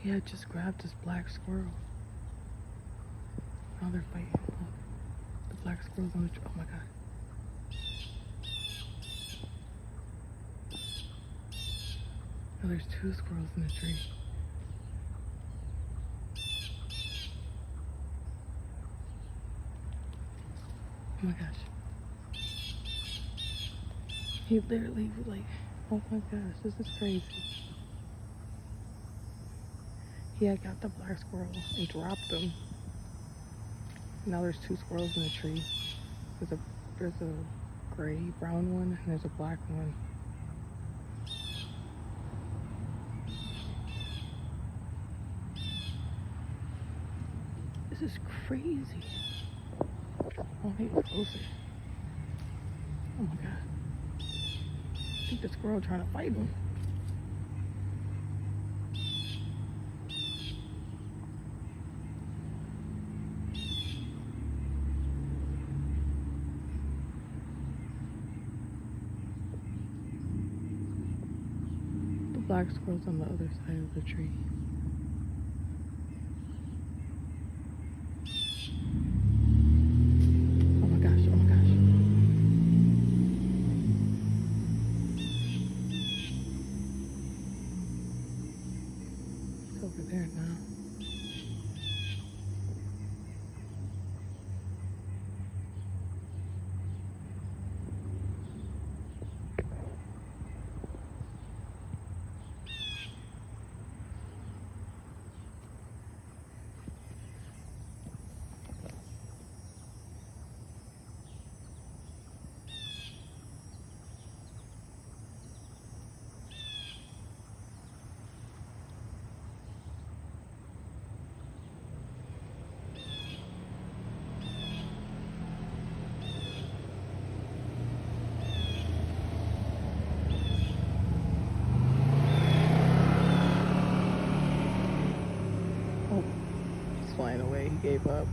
He had just grabbed this black squirrel. Now they're fighting. Look, the black squirrel's on the tree. Oh my god. Now there's two squirrels in the tree. Oh my gosh. He literally like, oh my gosh, this is crazy. He had got the black squirrel and dropped him. Now there's two squirrels in the tree. There's a gray, brown one, and there's a black one. This is crazy. Oh, he was closer. Oh my god. I think the squirrel trying to fight him. The black squirrel's on the other side of the tree. Over there now. Oh, he's flying away. He gave up.